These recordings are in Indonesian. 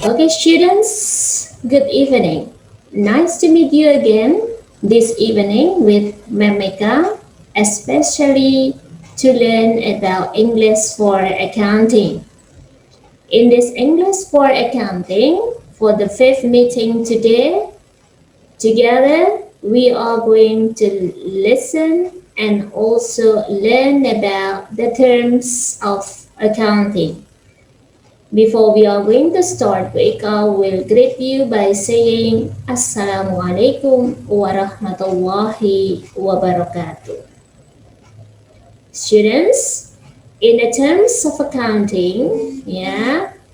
Okay, students, good evening. Nice to meet you again this evening with Memeka, especially to learn about English for accounting. In this English for accounting, for the fifth meeting today, together we are going to listen and also learn about the terms of accounting. Before we are going to start, Eka will greet you by saying Assalamualaikum warahmatullahi wabarakatuh. Students, in the terms of accounting,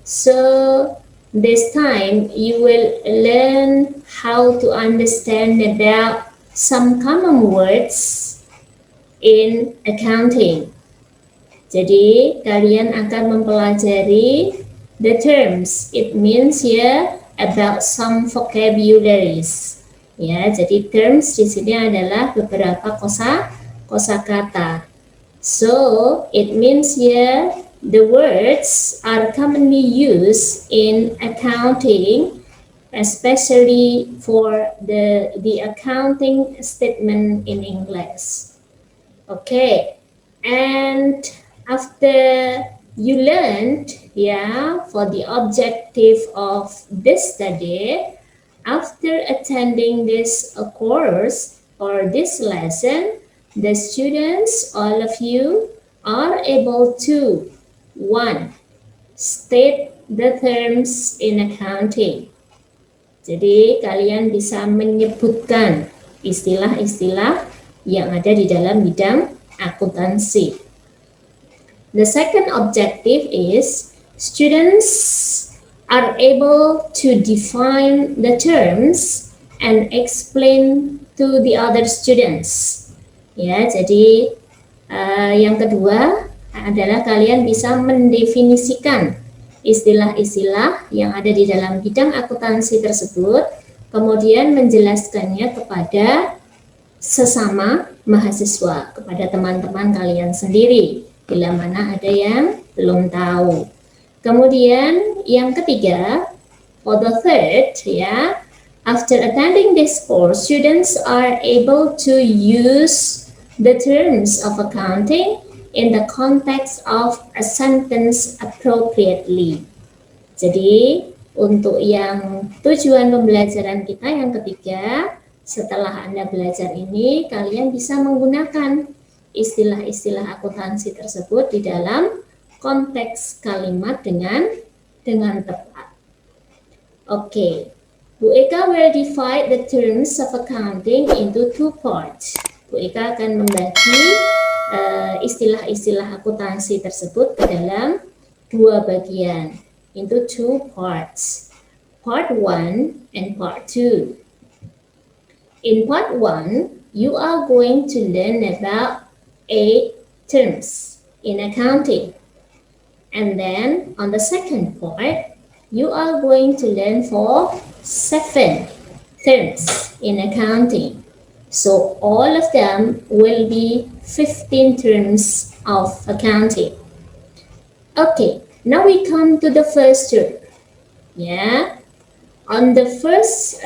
so this time you will learn how to understand about some common words in accounting. Jadi kalian akan mempelajari the terms. It means about some vocabularies. Jadi terms di sini adalah beberapa kosakata. So it means the words are commonly used in accounting, especially for the accounting statement in English. Okay, and after you learned, for the objective of this study, after attending this course or this lesson, the students, all of you, are able to, 1. State the terms in accounting. Jadi kalian bisa menyebutkan istilah-istilah yang ada di dalam bidang akuntansi. The second objective is students are able to define the terms and explain to the other students. Jadi yang kedua adalah kalian bisa mendefinisikan istilah-istilah yang ada di dalam bidang akuntansi tersebut, kemudian menjelaskannya kepada sesama mahasiswa, kepada teman-teman kalian sendiri, bila mana ada yang belum tahu. Kemudian yang ketiga, for the third, after attending this course, students are able to use the terms of accounting in the context of a sentence appropriately. Jadi, untuk yang tujuan pembelajaran kita yang ketiga, setelah Anda belajar ini, kalian bisa menggunakan istilah-istilah akuntansi tersebut di dalam konteks kalimat dengan tepat. Okay, Bu Eka will divide the terms of accounting into two parts. Bu Eka akan membagi istilah-istilah akuntansi tersebut ke dalam dua bagian, into two parts, part 1 and part 2. In part 1, you are going to learn about 8 terms in accounting. And then on the second part, you are going to learn for 7 terms in accounting. So all of them will be 15 terms of accounting. Okay, now we come to the first term. On the first,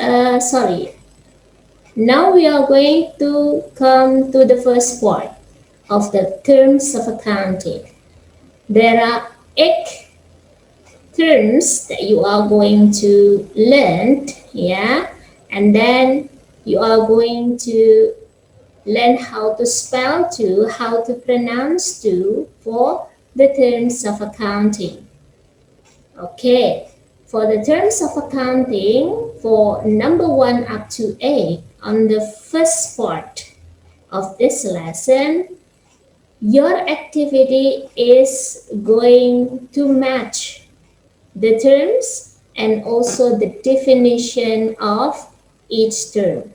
now we are going to come to the first part of the terms of accounting. There are 8 terms that you are going to learn, and then you are going to learn how to spell too, how to pronounce too for the terms of accounting. Okay, for the terms of accounting, for number 1 up to 8, on the first part of this lesson, your activity is going to match the terms and also the definition of each term.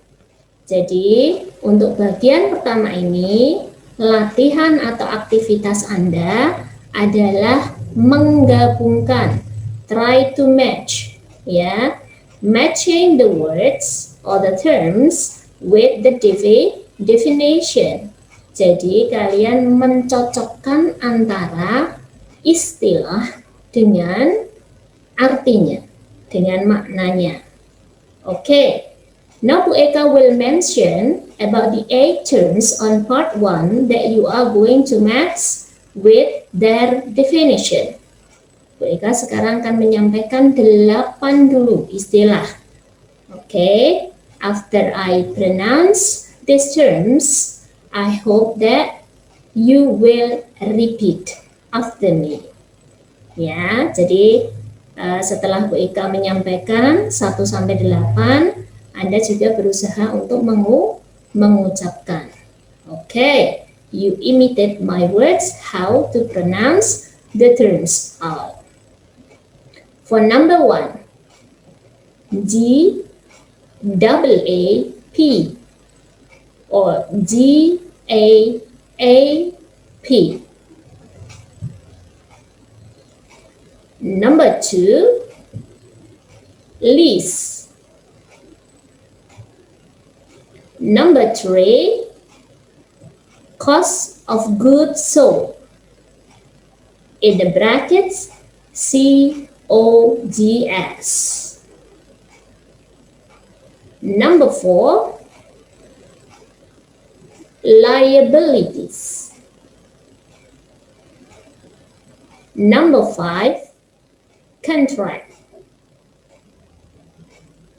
Jadi, untuk bagian pertama ini, latihan atau aktivitas Anda adalah menggabungkan, try to match, matching the words or the terms with the definition. Jadi, kalian mencocokkan antara istilah dengan artinya. dengan maknanya. Okay, now Bu Eka will mention about the 8 terms on part 1 that you are going to match with their definition. Bu Eka sekarang akan menyampaikan 8 dulu istilah. Okay, after I pronounce these terms, I hope that you will repeat after me. Ya, jadi setelah Bu Eka menyampaikan 1 sampai 8, Anda juga berusaha untuk mengucapkan. Okay, you imitate my words how to pronounce the terms out. For number 1, GAAP or GAAP. Number 2, lease. Number 3, cost of goods sold. In the brackets, COGS. Number 4, liabilities. Number 5, contract.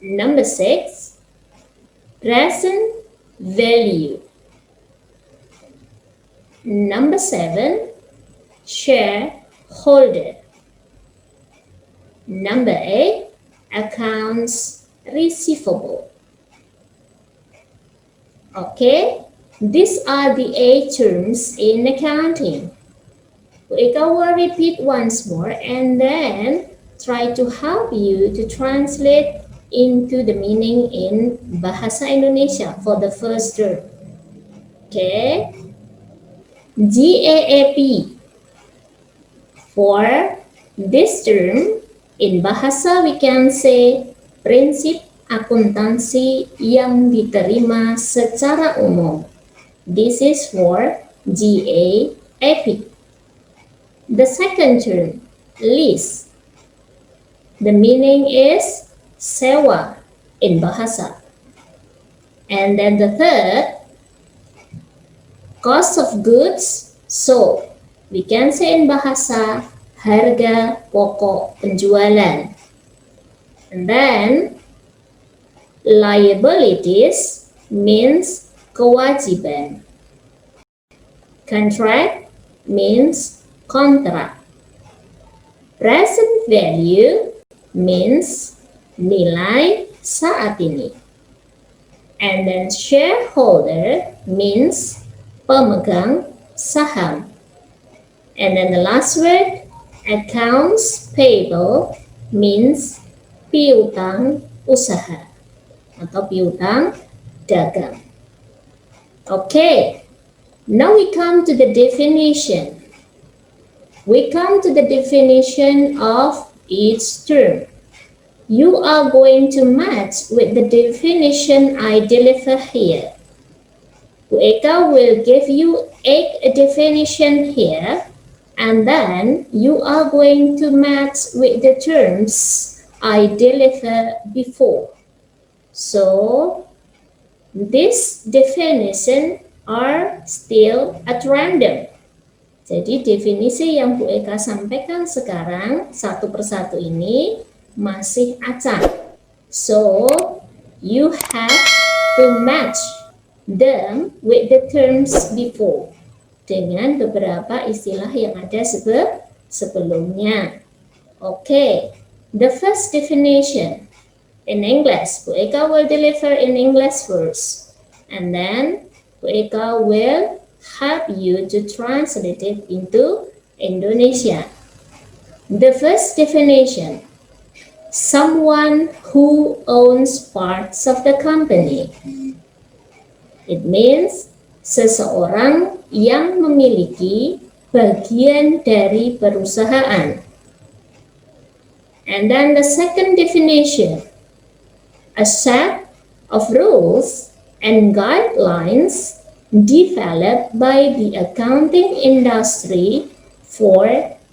Number 6, present value. Number 7, shareholder. Number 8, accounts receivable. Okay, these are the 8 terms in accounting. We will repeat once more and then try to help you to translate into the meaning in Bahasa Indonesia for the first term. Okay, GAAP. For this term, in Bahasa we can say prinsip akuntansi yang diterima secara umum. This is for GAAP. The second term, lease. The meaning is sewa in Bahasa. And then the third, cost of goods sold. We can say in Bahasa, harga pokok penjualan. And then, liabilities means kewajiban. Contract means kontrak. Present value means nilai saat ini. And then shareholder means pemegang saham. And then the last word, accounts payable means piutang usaha atau piutang dagang. Okay, now we come to the definition. We come to the definition of each term. You are going to match with the definition I deliver here. Bu Eka will give you 8 definition here, and then you are going to match with the terms I delivered before. So, this definition are still at random. Jadi definisi yang Bu Eka sampaikan sekarang satu persatu ini masih acak. So, you have to match them with the terms before. Dengan beberapa istilah yang ada sebelumnya. Okay, the first definition in English, Bu Eka will deliver in English first, and then Bu Eka will help you to translate it into Indonesia. The first definition, someone who owns parts of the company. It means seseorang yang memiliki bagian dari perusahaan. And then the second definition, a set of rules and guidelines developed by the accounting industry for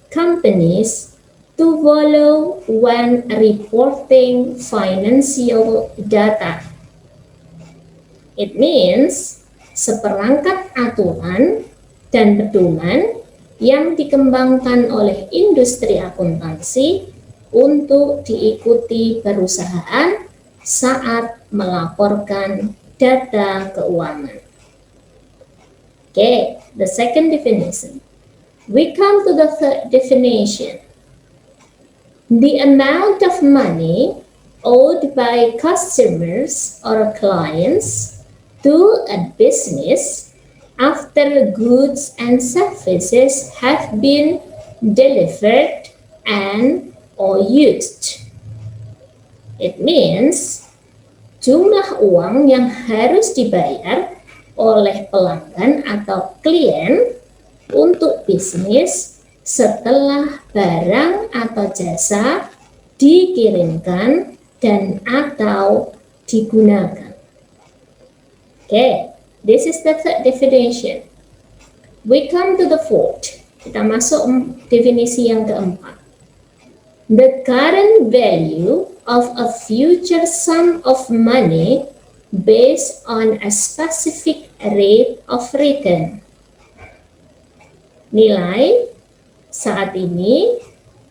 companies to follow when reporting financial data. It means seperangkat aturan dan pedoman yang dikembangkan oleh industri akuntansi untuk diikuti perusahaan saat melaporkan data keuangan. Okay, the second definition. We come to the third definition. The amount of money owed by customers or clients to a business after goods and services have been delivered and or used. It means jumlah uang yang harus dibayar oleh pelanggan atau klien untuk bisnis setelah barang atau jasa dikirimkan dan atau digunakan. Okay, this is the third definition. We come to the fourth. Kita masuk definisi yang keempat. The current value of a future sum of money based on a specific rate of return. Nilai saat ini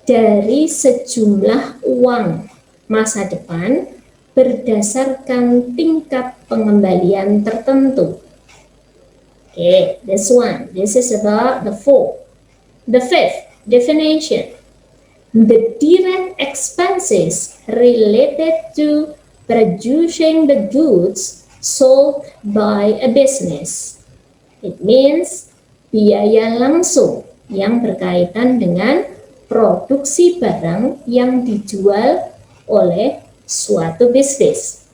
dari sejumlah uang masa depan berdasarkan tingkat pengembalian tertentu. Okay, this one. This is about the fourth. The fifth definition. The direct expenses related to producing the goods sold by a business. It means biaya langsung yang berkaitan dengan produksi barang yang dijual oleh suatu bisnis.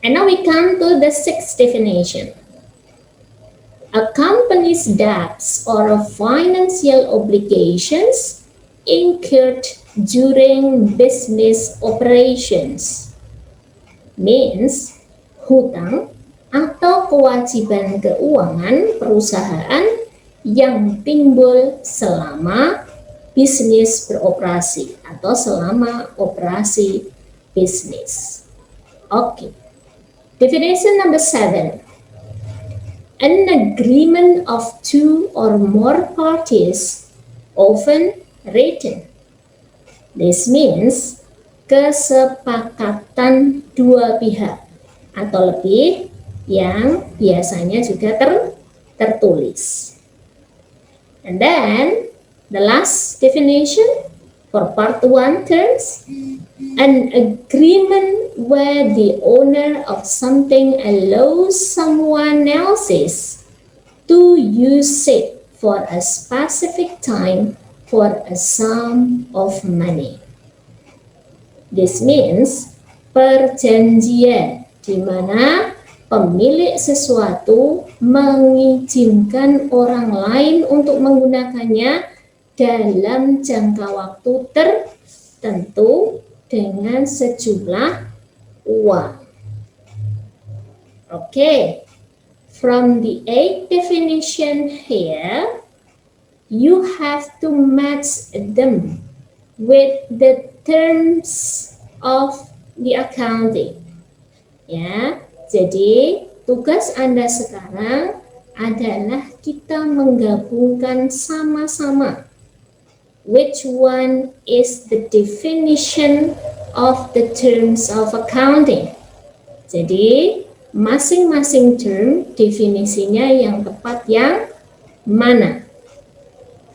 And now we come to the sixth definition. A company's debts or financial obligations incurred during business operations. Means hutang atau kewajiban keuangan perusahaan yang timbul selama bisnis beroperasi atau selama operasi bisnis. Okay. Definition number 7. An agreement of two or more parties, often written. This means kesepakatan dua pihak atau lebih yang biasanya juga tertulis. And then the last definition for part 1 terms, an agreement where the owner of something allows someone else to use it for a specific time for a sum of money. This means perjanjian di mana pemilik sesuatu mengizinkan orang lain untuk menggunakannya dalam jangka waktu tertentu dengan sejumlah uang. Okay, from the 8th definition here, you have to match them with the terms of the accounting. Ya, jadi tugas Anda sekarang adalah kita menggabungkan sama-sama. Which one is the definition of the terms of accounting? Jadi, masing-masing term definisinya yang tepat yang mana?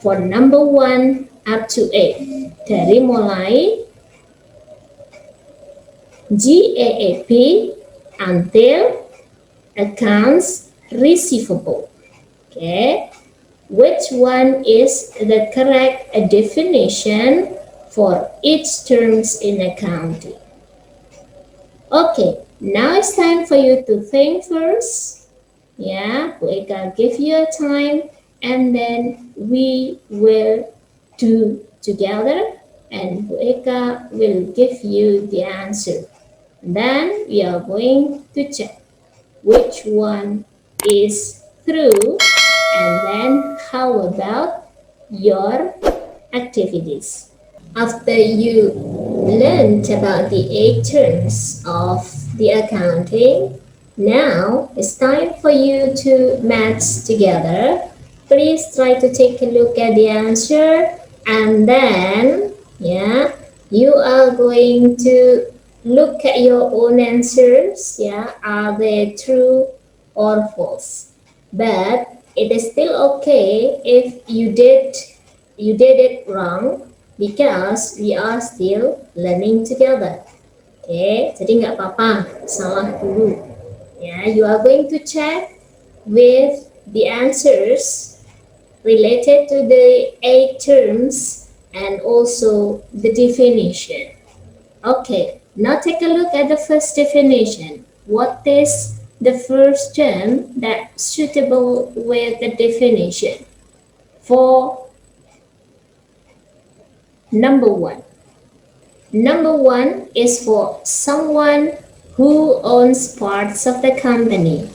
For number 1 up to 8. Dari mulai GAAP until accounts receivable. Okay. Which one is the correct definition for each terms in accounting? Okay, now it's time for you to think first. Yeah, Bu Eka give you a time and then we will do together and Bu Eka will give you the answer. Then we are going to check which one is true, and then how about your activities. After you learned about the 8 terms of the accounting, now it's time for you to match together. Please try to take a look at the answer, and then you are going to look at your own answers. Are they true or false? But it is still okay if you did it wrong, because we are still learning together. Okay, jadi nggak apa-apa salah dulu. You are going to check with the answers related to the 8 terms and also the definition. Okay, now take a look at the first definition. What is the first term that's suitable with the definition? For number one. Number one is for someone who owns parts of the company.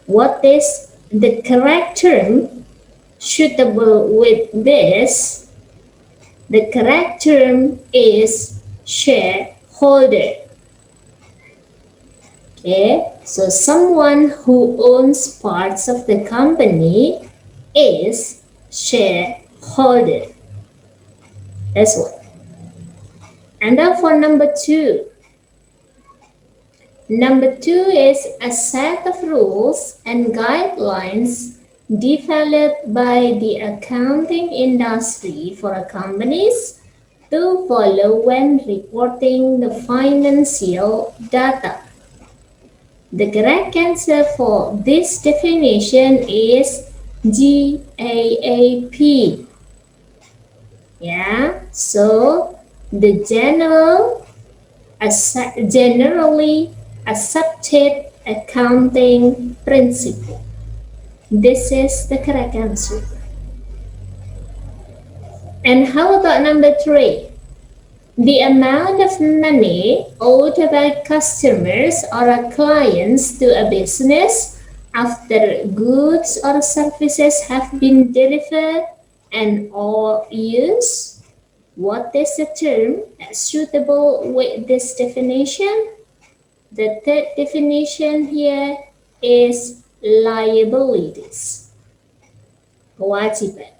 What is the correct term suitable with this? The correct term is shareholder. Okay, so someone who owns parts of the company is shareholder. That's one. And then for number two. Number two is a set of rules and guidelines developed by the accounting industry for companies to follow when reporting the financial data. The correct answer for this definition is GAAP. So the generally accepted accounting principle. This is the correct answer. And how about number three? The amount of money owed by customers or clients to a business after goods or services have been delivered and or used. What is the term that's suitable with this definition? The third definition here is liabilities. Kewajiban.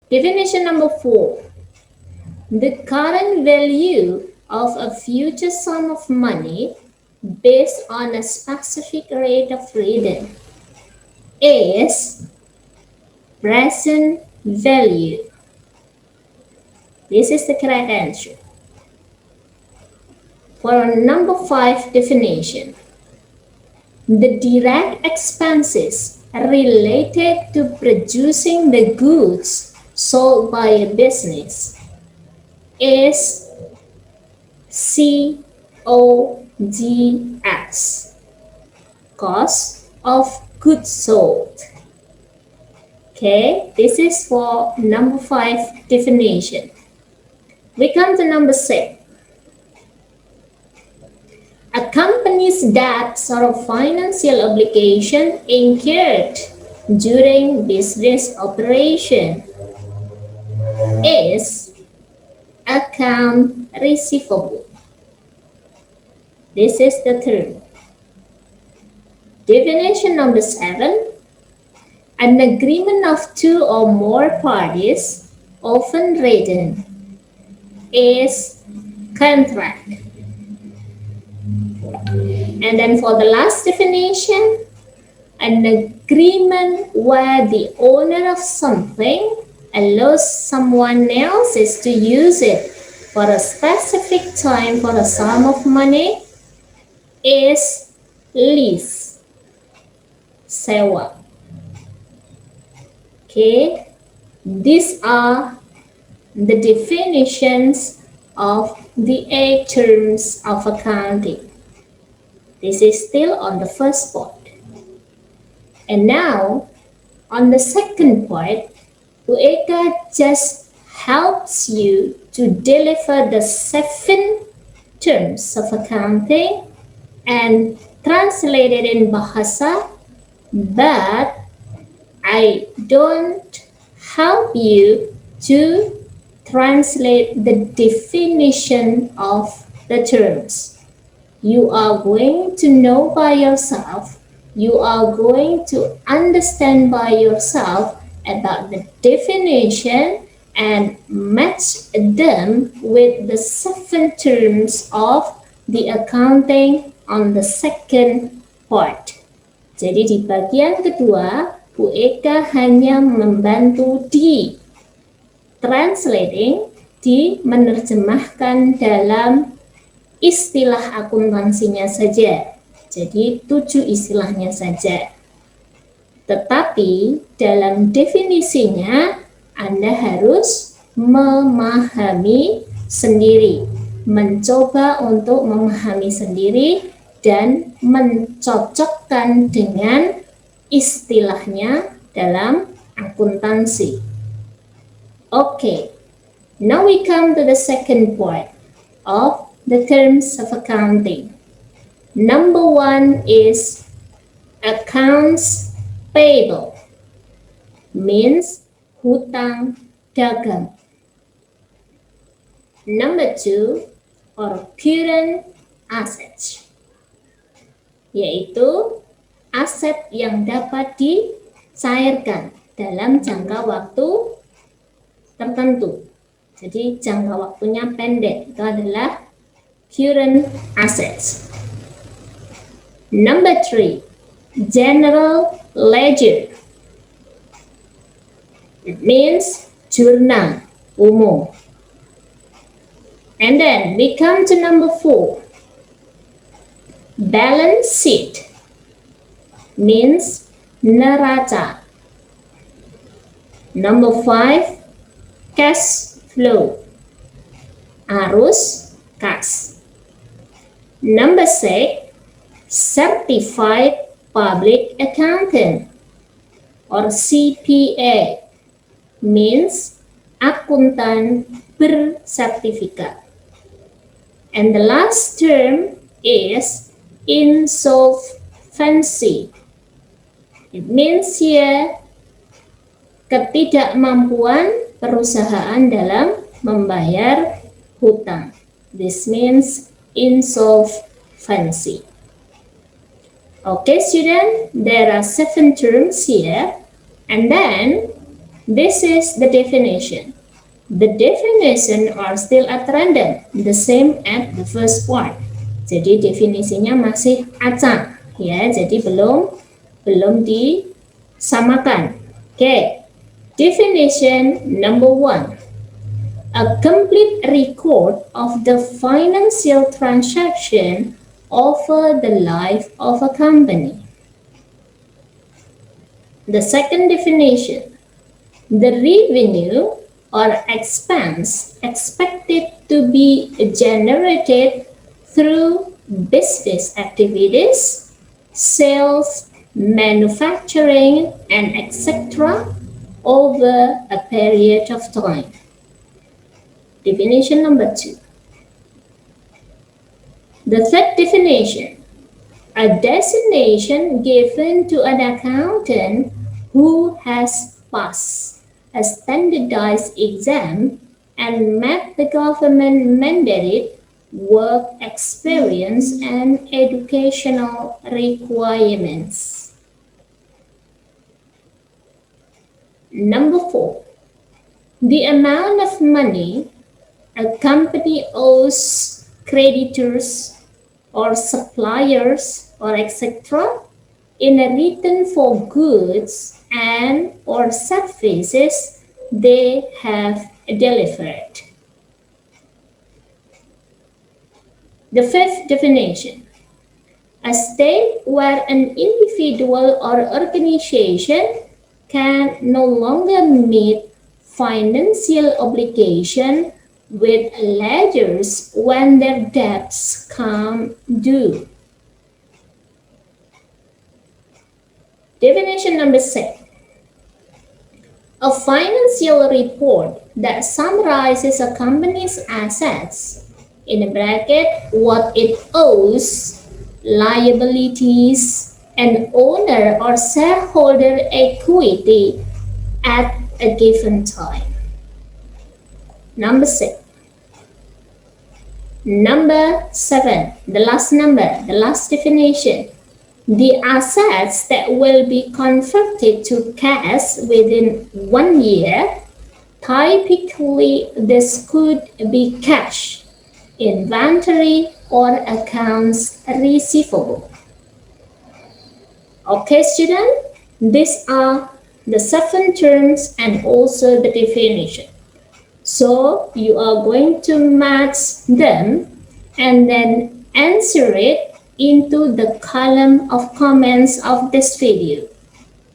Definition number 4. The current value of a future sum of money based on a specific rate of return is present value. This is the correct answer. For number 5 definition, the direct expenses related to producing the goods sold by a business is COGS, cost of goods sold. Okay, this is for number 5 definition. We come to number 6. A company's debts or financial obligation incurred during business operation is account receivable. This is the term. Definition number 7. An agreement of 2 or more parties, often written, is contract. And then for the last definition, an agreement where the owner of something allows someone else to use it for a specific time for a sum of money is lease, sewa. Okay, these are the definitions of the 8 terms of accounting. This is still on the first part. And now, on the second part, Ueka just helps you to deliver the 7 terms of accounting and translate it in Bahasa, but I don't help you to translate the definition of the terms. You are going to know by yourself. You are going to understand by yourself about the definition and match them with the 7 terms of the accounting on the second part. Jadi di bagian kedua, Bu Eka hanya membantu di translating, di menerjemahkan dalam istilah akuntansinya saja. Jadi 7 istilahnya saja. Tetapi dalam definisinya Anda harus memahami sendiri, mencoba untuk memahami sendiri dan mencocokkan dengan istilahnya dalam akuntansi. Okay, now we come to the second part of the terms of accounting. Number 1 is accounts payable, means hutang dagang. Number 2 or current assets, yaitu aset yang dapat dicairkan dalam jangka waktu tertentu. Jadi jangka waktunya pendek, itu adalah current assets. Number 3, general ledger. It means jurnal umum. And then we come to number 4, balance sheet, means neraca. Number 5, cash flow, arus kas. Number 6, certified public accountant or CPA, means akuntan bersertifikat. And the last term is insolvency. It means here ketidakmampuan perusahaan dalam membayar hutang. This means insolvency. Okay, student, there are 7 terms here, and then this is the definition. The definition are still at random, the same as the first part. Jadi definisinya masih acak, ya. Jadi belum disamakan. Okay. Definition number 1. A complete record of the financial transaction over the life of a company. The second definition, the revenue or expense expected to be generated through business activities, sales, manufacturing, and etc. over a period of time. Definition number 2. The third definition, a designation given to an accountant who has passed a standardized exam and met the government-mandated work experience and educational requirements. Number 4, the amount of money a company owes creditors or suppliers or etc. in a return for goods and or services they have delivered. The fifth definition, a state where an individual or organization can no longer meet financial obligation with ledgers when their debts come due. Definition number 6. A financial report that summarizes a company's assets, in a bracket, what it owes, liabilities, an owner or shareholder equity at a given time. Number 6. Number 7, the last number, the last definition. The assets that will be converted to cash within 1 year, typically this could be cash, inventory, or accounts receivable. Okay, students, these are the 7 terms and also the definition. So you are going to match them and then answer it into the column of comments of this video.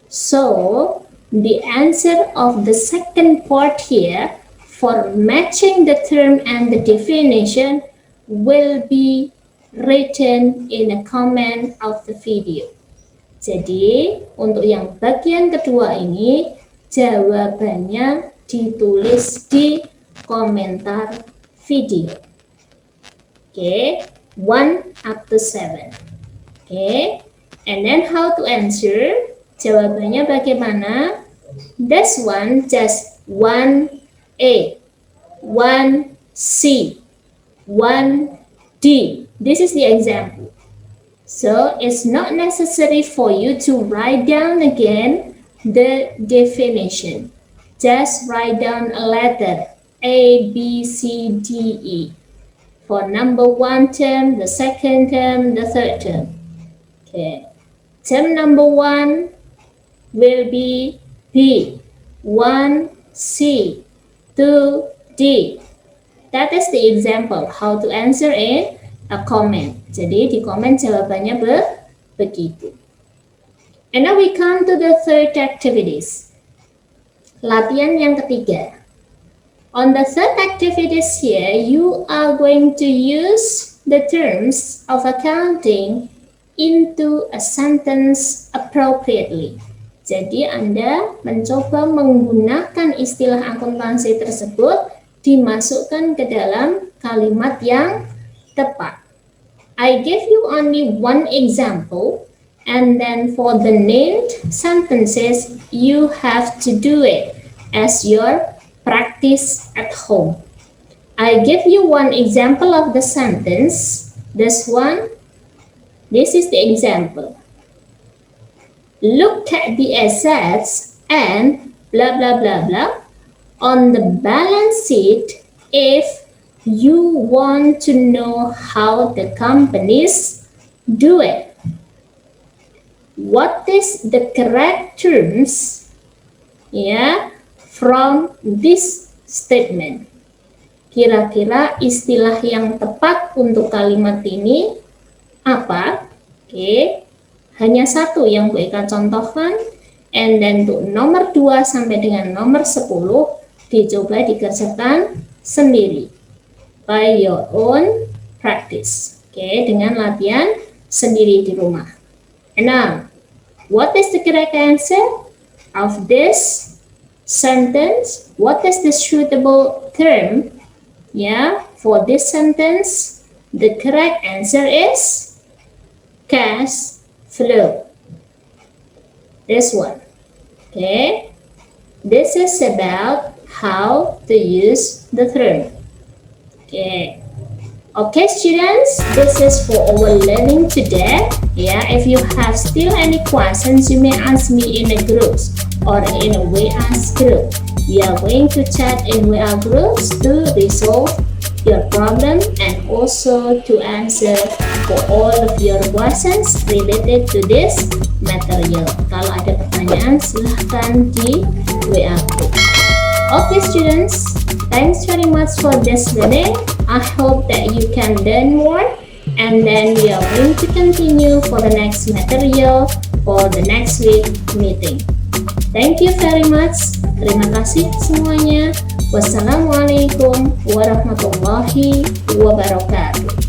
So the answer of the second part here for matching the term and the definition will be written in a comment of the video. Jadi untuk yang bagian kedua ini jawabannya ditulis di komentar video. Okay, 1 up to 7. Okay, and then how to answer? Jawabannya bagaimana? This one just 1A, 1C, 1D. This is the example. So it's not necessary for you to write down again the definition. Just write down a letter A, B, C, D, E. For number 1 term, the second term, the third term. Okay. Term number 1 will be B, 1C, 2D. That is the example how to answer in a comment. Jadi di komen jawabannya begitu. And now we come to the third activities. Latihan yang ketiga. On the third activities here, you are going to use the terms of accounting into a sentence appropriately. Jadi Anda mencoba menggunakan istilah akuntansi tersebut dimasukkan ke dalam kalimat yang tepat. I give you only one example, and then for the named sentences, you have to do it as your practice at home. I give you one example of the sentence. This is the example. Look at the assets and blah blah blah blah on the balance sheet if you want to know how the companies do it. What is the correct terms from this statement? Kira-kira istilah yang tepat untuk kalimat ini apa? Oke, hanya satu yang Bu Eka contohkan, and then untuk nomor 2 sampai dengan nomor 10 dicoba dikerjakan sendiri by your own practice. Oke, dengan latihan sendiri di rumah. And now, what is the correct answer of this sentence? What is the suitable term for this sentence? The correct answer is cash flow. This one. Okay, this is about how to use the term. Okay, students, this is for our learning today. If you have still any questions, you may ask me in a group or in a WA group. We are going to chat in WA groups to resolve your problem and also to answer for all of your questions related to this material. Kalau ada pertanyaan, silahkan di WA group. Okay, students, thanks very much for this learning. I hope that you can learn more, and then we are going to continue for the next material for the next week meeting. Thank you very much. Terima kasih semuanya. Wassalamualaikum warahmatullahi wabarakatuh.